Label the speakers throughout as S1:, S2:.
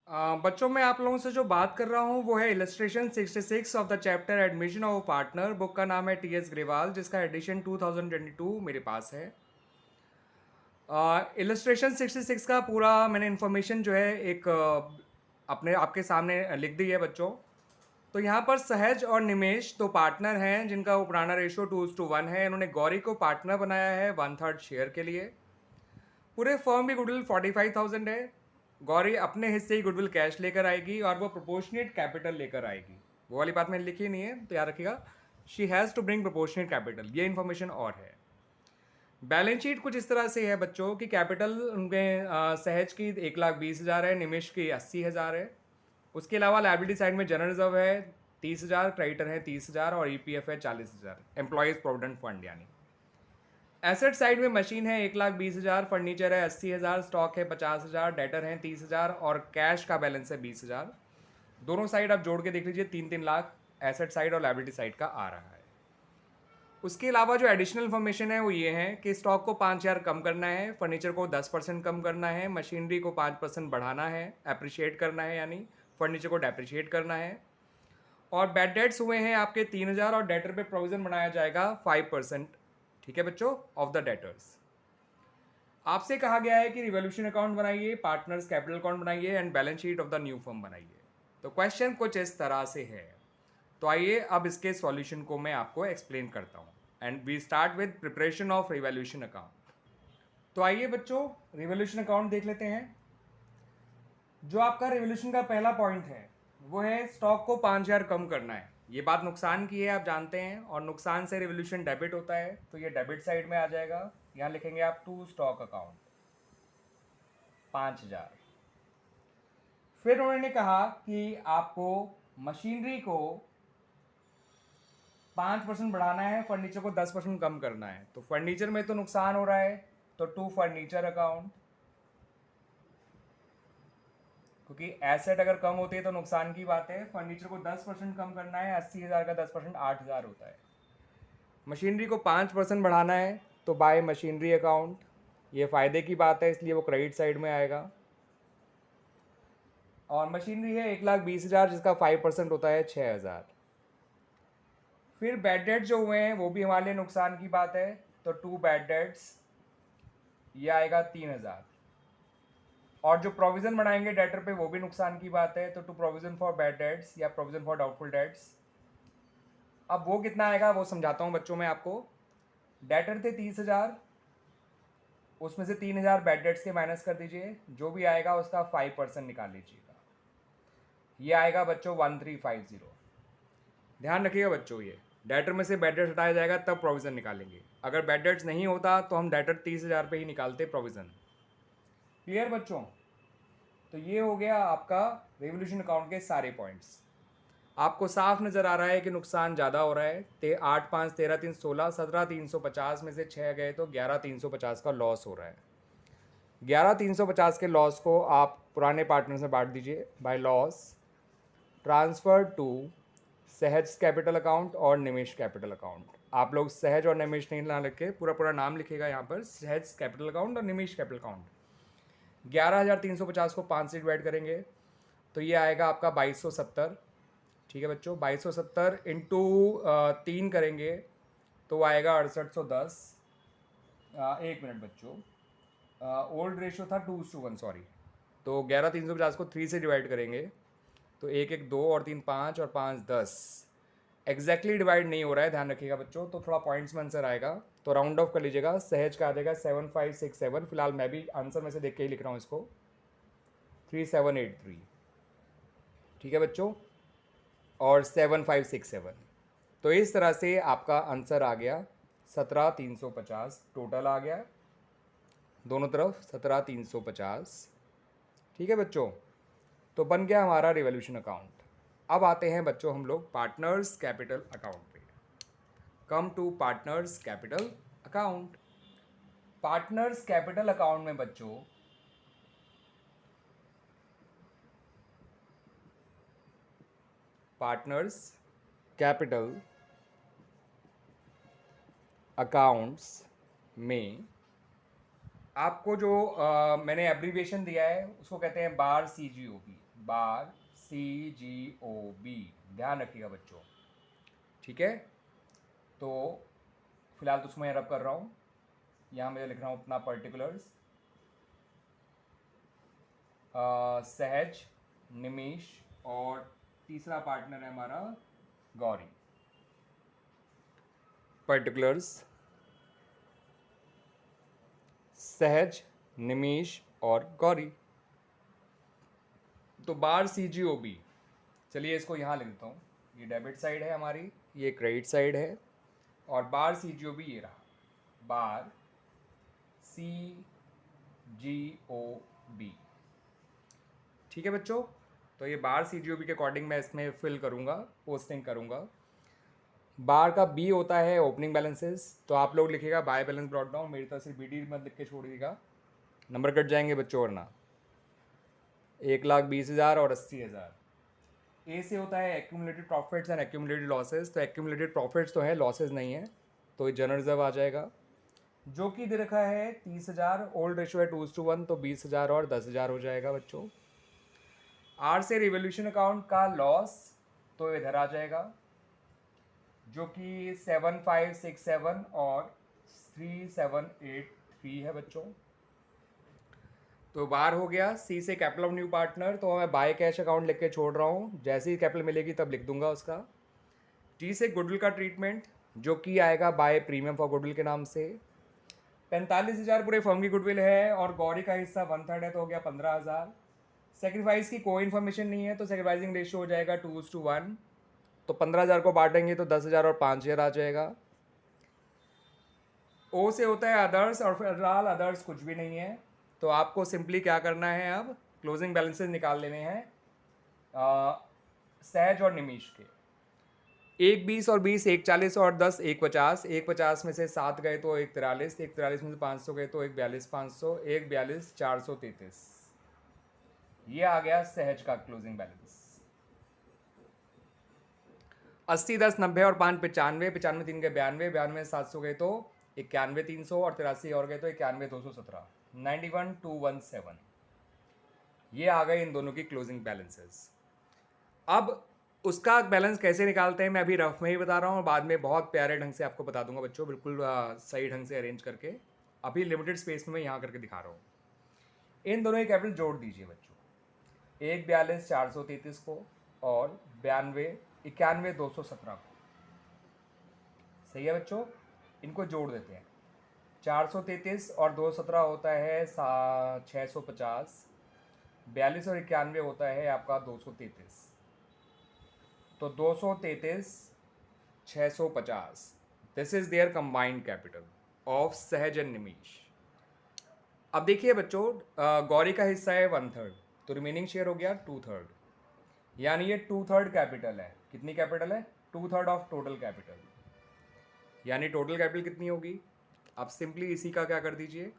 S1: बच्चों मैं आप लोगों से जो बात कर रहा हूँ वो है illustration 66 of the chapter admission of partner. Book का नाम है टी एस ग्रेवाल, जिसका एडिशन 2022 मेरे पास है। इलस्ट्रेशन 66 का पूरा मैंने इन्फॉर्मेशन जो है एक अपने आपके सामने लिख दी है बच्चों। तो यहाँ पर सहज और निमेश दो पार्टनर हैं जिनका उपराना रेशियो 2:1 है। इन्होंने गौरी को पार्टनर बनाया है 1/3 शेयर के लिए। पूरे फर्म की गुडविल 45,000 है। गौरी अपने हिस्से ही गुडविल कैश लेकर आएगी और वो प्रोपोर्शनेट कैपिटल लेकर आएगी। वो वाली बात मैंने लिखी नहीं है, तो याद रखिएगा, she has to bring proportionate capital. ये इन्फॉर्मेशन और है। बैलेंस शीट कुछ इस तरह से है बच्चों कि कैपिटल उनके सहज की 1,20,000 है, निमिष की 80,000 है। उसके अलावा लाइबिलिटी साइड में जनरल रिजर्व है 30,000, क्रेडिटर है 30,000 और ईपीएफ है 40,000, एम्प्लॉयज़ प्रोविडेंट फंड यानी। एसेट साइड में मशीन है 1,20,000, फर्नीचर है 80,000, स्टॉक है 50,000, डेटर है 30,000 और कैश का बैलेंस है 20,000। दोनों साइड आप जोड़ के देख लीजिए, 3-3 लाख एसेट साइड और लाइबिलिटी साइड का आ रहा है। उसके अलावा जो एडिशनल इन्फॉर्मेशन है वो ये है कि स्टॉक को 5,000 कम करना है, फर्नीचर को 10% कम करना है, मशीनरी को 5% बढ़ाना है, अप्रिशिएट करना है यानी फर्नीचर को डेप्रिशिएट करना है। और बैड डेट्स हुए हैं आपके 3,000 और डेटर पे प्रोविजन बनाया जाएगा 5%। ठीक है बच्चों, ऑफ द डेटर्स। आपसे कहा गया है कि रिवोल्यूशन अकाउंट बनाइए, पार्टनर्स कैपिटल अकाउंट बनाइए and balance sheet of the new firm बनाइए। तो क्वेश्चन कुछ इस तरह से है। तो आइए अब इसके सॉल्यूशन को मैं आपको एक्सप्लेन करता हूँ and we start with preparation of revaluation account. तो आइए बच्चों रिवोल्यूशन अकाउंट देख लेते हैं। जो आपका रिवोल्यूशन का पहला पॉइंट है वो है स्टॉक को 5,000 कम करना है। ये बात नुकसान की है, आप जानते हैं, और नुकसान से रिवोल्यूशन डेबिट होता है, तो ये डेबिट साइड में आ जाएगा। यहाँ लिखेंगे आप टू स्टॉक अकाउंट 5,000। फिर उन्होंने कहा कि आपको मशीनरी को 5% बढ़ाना है, फर्नीचर को 10% कम करना है। तो फर्नीचर में तो नुकसान हो रहा है, तो टू फर्नीचर अकाउंट, क्योंकि एसेट अगर कम होती है तो नुकसान की बात है। फर्नीचर को 10% कम करना है, 80,000 का 10% 8,000 होता है। मशीनरी को 5% बढ़ाना है, तो बाय मशीनरी अकाउंट, ये फ़ायदे की बात है इसलिए वो क्रेडिट साइड में आएगा। और मशीनरी है 1,20,000 जिसका 5% होता है 6,000। फिर बैड डेट जो हुए हैं वो भी हमारे लिए नुकसान की बात है, तो टू बैड डेट्स, ये आएगा 3,000। और जो प्रोविजन बनाएंगे डेटर पे वो भी नुकसान की बात है, तो to provision for bad debts या प्रोविजन फॉर डाउटफुल डेट्स। अब वो कितना आएगा वो समझाता हूँ बच्चों मैं आपको। डेटर थे 30,000, उसमें से 3,000 बैड डेट्स के माइनस कर दीजिए, जो भी आएगा उसका 5% निकाल लीजिएगा। ये आएगा बच्चों 1,350। ध्यान रखिएगा बच्चों, ये डेटर में से बैड डेट्स हटाया जाएगा तब प्रोविज़न निकालेंगे। अगर बैड डेट्स नहीं होता तो हम डेटर 30,000 पे ही निकालते प्रोविज़न। क्लियर बच्चों? तो ये हो गया आपका रेवोल्यूशन अकाउंट के सारे पॉइंट्स। आपको साफ नज़र आ रहा है कि नुकसान ज़्यादा हो रहा है। 8, 5, 13, 3, 16, 17,350 में से 6 गए तो 11,350 का लॉस हो रहा है। 11,350 के लॉस को आप पुराने पार्टनर से बांट दीजिए बाय लॉस ट्रांसफ़र टू सहज कैपिटल अकाउंट और निमेश कैपिटल अकाउंट। आप लोग सहज और निमेश नहीं ना लिख के पूरा पूरा नाम लिखेगा यहाँ पर, सहज कैपिटल अकाउंट और निमेश कैपिटल अकाउंट। 11,350 को 5 से डिवाइड करेंगे तो ये आएगा आपका 2,270। ठीक है बच्चों, 2,270 इंटू 3 करेंगे तो आएगा 6,810। एक मिनट बच्चों, ओल्ड रेशियो था 2:1, सॉरी। तो 11,350 को 3 से डिवाइड करेंगे तो 1 1 2 और 3 5 और 5 10। एग्जैक्टली डिवाइड नहीं हो रहा है, ध्यान रखिएगा बच्चों, तो थोड़ा पॉइंट्स में आंसर आएगा, तो राउंड ऑफ कर लीजिएगा। सहज का आ जाएगा 7,567। फिलहाल मैं भी आंसर में से देख के ही लिख रहा हूँ इसको, 3,783। ठीक है बच्चों, और 7,567। तो इस तरह से आपका आंसर आ गया 17,350 टोटल आ गया, दोनों तरफ 17,350। ठीक है बच्चों, तो बन गया हमारा रिवोल्यूशन अकाउंट। अब आते हैं बच्चों हम लोग पार्टनर्स कैपिटल अकाउंट पे। Come to partners capital account. Partners capital account में बच्चों पार्टनर्स कैपिटल अकाउंट्स में आपको जो मैंने एब्रीविएशन दिया है उसको कहते हैं बार CGOP। बार CGOB, ध्यान रखिएगा बच्चों, ठीक है। तो फिलहाल तो उसको मैं रब कर रहा हूँ, यहाँ मैं लिख रहा हूँ अपना पर्टिकुलर्स, सहज, निमिष और तीसरा पार्टनर है हमारा गौरी। पर्टिकुलर्स सहज, निमिष और गौरी। तो बार CGOB, चलिए इसको यहाँ लिख देता हूँ, ये डेबिट साइड है हमारी, ये क्रेडिट साइड है, और बार CGOB ये रहा, बार CGOB, ठीक है बच्चों। तो ये बार CGOB के अकॉर्डिंग मैं इसमें फिल करूँगा, पोस्टिंग करूँगा। बार का B होता है ओपनिंग बैलेंसेस, तो आप लोग लिखिएगा बाय बैलेंस ब्रॉट डाउन, मेरी तरफ से BD मत लिख के छोड़िएगा, नंबर कट जाएंगे बच्चों, वरना 1,20,000 और 80,000। ए से होता है accumulated profits and accumulated losses, तो एक्यूमुलेटेड प्रॉफिट्स तो है, लॉसेस नहीं है, तो ये जनरल रिजर्व आ जाएगा, जो कि दे रखा है 30,000, ओल्ड रेशो है 2:1, तो 20,000 और 10,000 हो जाएगा बच्चों। आर से रिवोल्यूशन अकाउंट का लॉस तो इधर आ जाएगा, जो कि 7,567 और 3,783 है बच्चों। तो बार हो गया। सी से कैपिटल ऑफ न्यू पार्टनर, तो मैं बाय कैश अकाउंट लिख के छोड़ रहा हूँ, जैसे ही कैपिटल मिलेगी तब लिख दूंगा उसका। टी से गुडविल का ट्रीटमेंट, जो कि आएगा बाय प्रीमियम फॉर गुडविल के नाम से। 45,000 पूरे फर्म की गुडविल है, और गौरी का हिस्सा 1/3 है, तो हो गया 15,000। सेक्रीफाइस की कोई इन्फॉर्मेशन नहीं है, तो सेक्रीफाइसिंग रेशियो हो जाएगा 2:1, तो 15,000 को बांटेंगे तो 10,000 और 5,000 आ जाएगा। ओ से होता है अदर्स, और फिलहाल अदर्स कुछ भी नहीं है, तो आपको सिंपली क्या करना है, अब क्लोजिंग बैलेंसेस निकाल लेने हैं सहज और निमिष के। 1,20 और 20, 1,40 और 10, 1,50, 1,50 में से 7 गए तो 1,43, 1,43 में से 500 गए तो 1,42,500, 1,42,433, ये आ गया सहज का क्लोजिंग बैलेंस। 80, 10, 90 और 5 95, 95 3 गए 92, 92 700 गए तो 91,300, और 83 और गए तो 91,217, 91,217, ये आ गए इन दोनों की क्लोजिंग बैलेंसेस। अब उसका बैलेंस कैसे निकालते हैं मैं अभी रफ में ही बता रहा हूँ, और बाद में बहुत प्यारे ढंग से आपको बता दूंगा बच्चों, बिल्कुल सही ढंग से अरेंज करके। अभी लिमिटेड स्पेस में मैं यहाँ करके दिखा रहा हूँ। इन दोनों की कैपिटल जोड़ दीजिए बच्चों, 1,42,433 को और 91,217 को, सही है बच्चों। इनको जोड़ देते हैं, 433 और 217 होता है 650, 42 और 91 होता है आपका 233, तो 233 650, this is their combined capital of Sahaj and Nimish. अब देखिए बच्चों, गौरी का हिस्सा है 1/3, तो रिमेनिंग शेयर हो गया 2/3, यानी ये 2/3 कैपिटल है। कितनी कैपिटल है? 2/3 ऑफ टोटल कैपिटल, यानी टोटल कैपिटल कितनी होगी? आप सिंपली इसी का क्या कर दीजिए,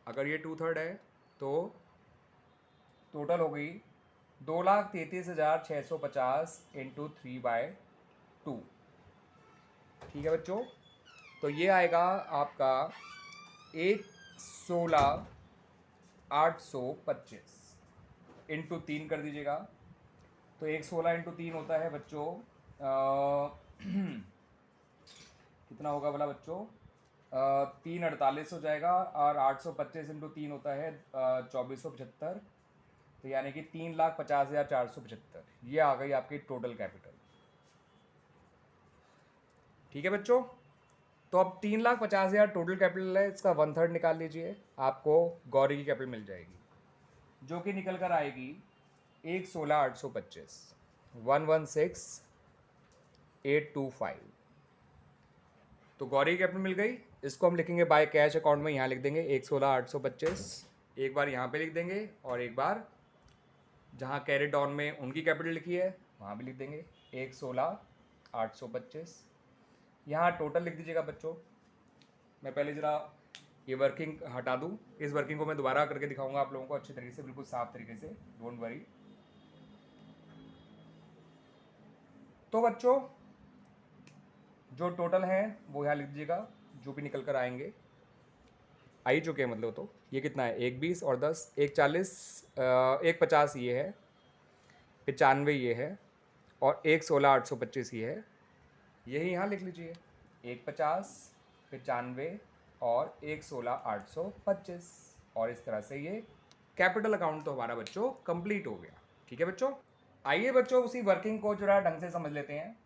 S1: अगर ये 2/3 है तो टोटल हो गई 2,33,650 इंटू 3/2, ठीक है बच्चों। तो ये आएगा आपका 1,16,825 इंटू 3 कर दीजिएगा, तो 1,16 इंटू 3 होता है बच्चों कितना होगा बोला बच्चों, 3,48 हो जाएगा, और 825 इंटू 3 होता है 2,475, तो यानी कि 3,50,475, ये आ गई आपकी टोटल कैपिटल, ठीक है बच्चों। तो अब 3,50,000 टोटल कैपिटल है, इसका 1/3 निकाल लीजिए, आपको गौरी की कैपिटल मिल जाएगी, जो कि निकल कर आएगी 1,16,825, 116,825, तो गौरी की कैपिटल मिल गई। इसको हम लिखेंगे बाय कैश अकाउंट में, यहाँ लिख देंगे 1,16,825, एक बार यहाँ पे लिख देंगे, और एक बार जहाँ कैरी डाउन में उनकी कैपिटल लिखी है वहाँ भी लिख देंगे 1,16,825। यहाँ टोटल लिख दीजिएगा बच्चों। मैं पहले ज़रा ये वर्किंग हटा दूँ, इस वर्किंग को मैं दोबारा करके दिखाऊंगा आप लोगों को अच्छे तरीके से, बिल्कुल साफ तरीके से, डोंट वरी। तो बच्चों जो टोटल है वो यहाँ लिख दीजिएगा, जो भी निकल कर आएंगे, आ ही चुके हैं मतलब, तो ये कितना है 1,20 और 10, 1,40, 1,50 ये है, 95 ये है और 116,825 ये है, यही यहाँ लिख लीजिए 150 95 और 116,825 और इस तरह से ये कैपिटल अकाउंट तो हमारा बच्चों कंप्लीट हो गया। ठीक है बच्चों, आइए बच्चों उसी वर्किंग को जरा ढंग से समझ लेते हैं।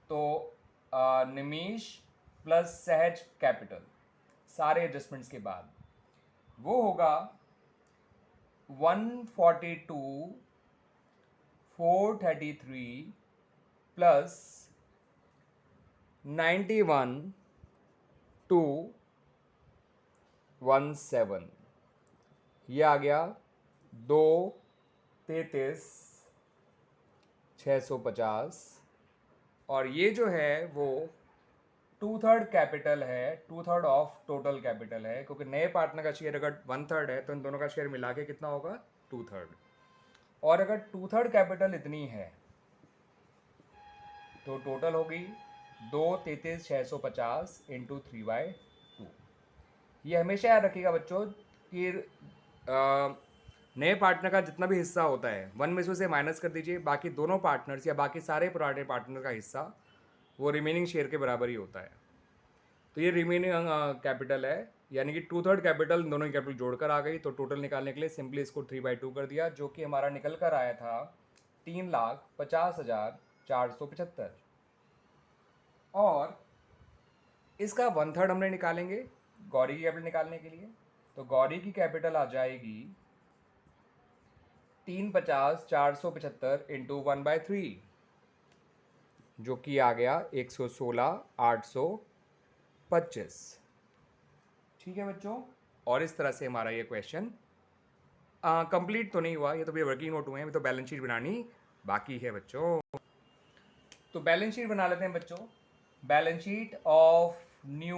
S1: तो निमेश प्लस सहज कैपिटल सारे एडजस्टमेंट्स के बाद वो होगा 142 433 प्लस 91 217, ये आ गया 233,650 और ये जो है वो 2/3 कैपिटल है, 2/3 ऑफ टोटल कैपिटल है, क्योंकि नए पार्टनर का शेयर अगर 1/3 है तो इन दोनों का शेयर मिला के कितना होगा 2/3, और अगर 2/3 कैपिटल इतनी है तो टोटल होगी 233,650 इंटू 3/2। ये हमेशा याद रखिएगा बच्चों कि नए पार्टनर का जितना भी हिस्सा होता है 1 में से उसे माइनस कर दीजिए, बाकी दोनों पार्टनर्स या बाकी सारे पुराने पार्टनर का हिस्सा वो रिमेनिंग शेयर के बराबर ही होता है। तो ये रिमेनिंग कैपिटल है, यानी कि 2/3 कैपिटल दोनों की कैपिटल जोड़कर आ गई। तो टोटल निकालने के लिए सिंपली इसको 3/2 कर दिया, जो कि हमारा निकल कर आया था 3,50,475 और इसका 1/3 हमने निकालेंगे गौरी की कैपिटल निकालने के लिए। तो गौरी की कैपिटल आ जाएगी 350,475 इंटू 1/3, जो कि आ गया 116,825। ठीक है बच्चों, और इस तरह से हमारा ये क्वेश्चन कंप्लीट तो नहीं हुआ, ये तो भी वर्किंग नोट हुए हैं, अभी तो बैलेंस शीट बनानी बाकी है बच्चों। तो बैलेंस शीट बना लेते हैं बच्चों। Balance sheet of new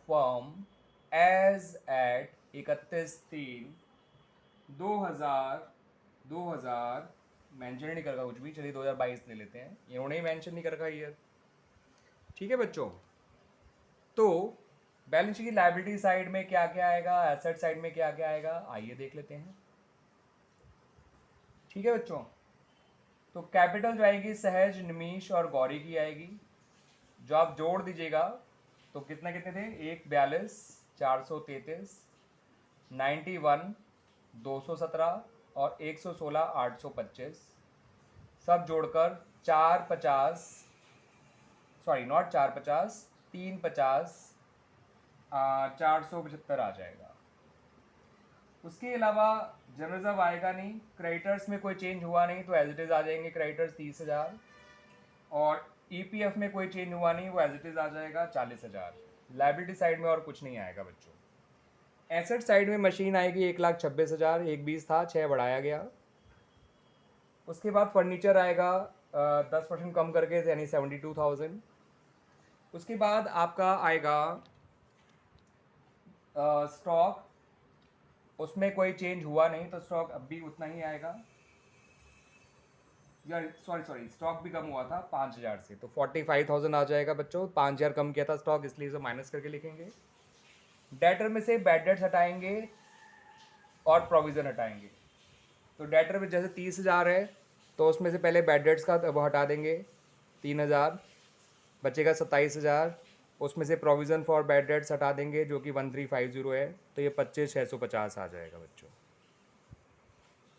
S1: firm as at 31/3/2000 mention नहीं कर रखा कुछ भी, चलिए 2022 ले लेते हैं, इन्होंने ही मेंशन नहीं कर रखा ईयर। ठीक है बच्चों, तो बैलेंस शीट की लायबिलिटी साइड में क्या क्या आएगा, एसेट साइड में क्या क्या आएगा, आइए देख लेते हैं। ठीक है बच्चों, तो कैपिटल जो आएगी सहज, निमीश और गौरी की आएगी, जो आप जोड़ दीजिएगा तो कितने कितने थे, 142,433, 91 217 और 116,825, सब जोड़कर 450, सॉरी नॉट 450, 350 475 आ जाएगा। उसके अलावा जनरल रिजर्व आएगा नहीं, क्रेडिटर्स में कोई चेंज हुआ नहीं तो एज इट इज़ आ जाएंगे क्रेडिटर्स 30,000, और ईपीएफ में कोई चेंज हुआ नहीं वो एज इट इज़ आ जाएगा 40,000। लायबिलिटी साइड में और कुछ नहीं आएगा बच्चों। एसेट साइड में मशीन आएगी 1,26,000, 1,20 था 6 बढ़ाया गया। उसके बाद फर्नीचर आएगा 10% कम करके, यानी 72,000। उसके बाद आपका आएगा स्टॉक, उसमें कोई चेंज हुआ नहीं तो स्टॉक अब भी उतना ही आएगा, या सॉरी स्टॉक भी कम हुआ था 5,000 से, तो 45,000 आ जाएगा बच्चों। 5,000 कम किया था स्टॉक, इसलिए इसे माइनस करके लिखेंगे। डेटर में से बैड डेट्स हटाएंगे और प्रोविज़न हटाएंगे। तो डेटर में जैसे 30,000 है तो उसमें से पहले बैड डेट्स का वो हटा देंगे 3,000, बचेगा 27,000, उसमें से प्रोविज़न फॉर बैड डेट्स हटा देंगे जो कि 1350 है, तो ये 25,650 आ जाएगा बच्चों,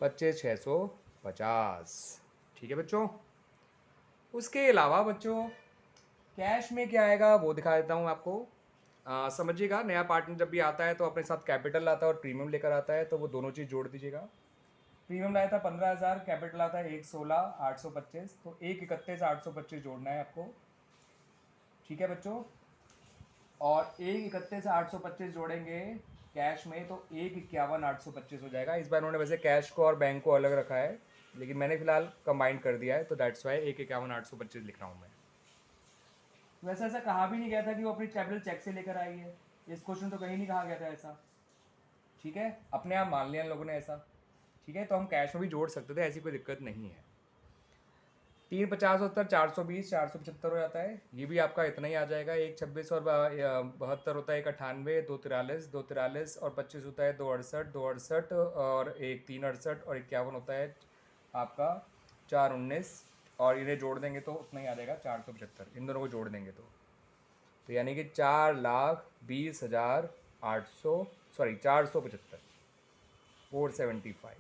S1: 25,650। ठीक है बच्चों, उसके अलावा बच्चों कैश में क्या आएगा वो दिखा देता हूँ आपको। समझिएगा, नया पार्टनर जब भी आता है तो अपने साथ कैपिटल लाता है और प्रीमियम लेकर आता है, तो वो दोनों चीज़ जोड़ दीजिएगा। प्रीमियम लाया था 15,000, कैपिटल आता है 116,825, तो 131,825 जोड़ना है आपको। ठीक है बच्चों, और 131,825 जोड़ेंगे कैश में तो 151,825 हो जाएगा। इस बार उन्होंने वैसे कैश को और बैंक को अलग रखा है, लेकिन मैंने फिलहाल कंबाइन कर दिया है, तो दैट्स वाई 151,825 लिख रहा हूँ मैं। वैसे ऐसा कहा भी नहीं गया था कि वो अपनी कैपिटल चेक से लेकर आई है, इस क्वेश्चन तो कहीं नहीं कहा गया था ऐसा। ठीक है, अपने आप मान लिया इन लोगों ने ऐसा। ठीक है, तो हम कैश में भी जोड़ सकते थे, ऐसी कोई दिक्कत नहीं है। 350 उत्तर 420, 475 हो जाता है, ये भी आपका इतना ही आ जाएगा। 126 और 72 होता है 198, 243, 243 और 25 होता है 268, 268 और 1 368 और 51 होता है आपका 419 और इन्हें जोड़ देंगे तो उतना ही आ जाएगा 475, इन दोनों को जोड़ देंगे तो यानी कि 4,20,800 सॉरी 475 475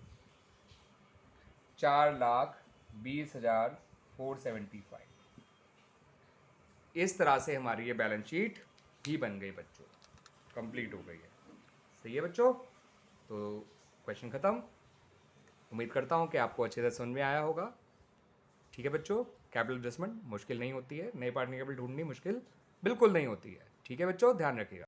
S1: 4,20,475 इस तरह से हमारी ये बैलेंस शीट भी बन गई बच्चों, कंप्लीट हो गई है। सही है बच्चों, तो क्वेश्चन ख़त्म। उम्मीद करता हूँ कि आपको अच्छे से समझ में आया होगा। ठीक है बच्चों, कैपिटल एडजस्टमेंट मुश्किल नहीं होती है, नए पार्टनर कैपिटल ढूंढनी मुश्किल बिल्कुल नहीं होती है। ठीक है बच्चों, ध्यान रखिएगा।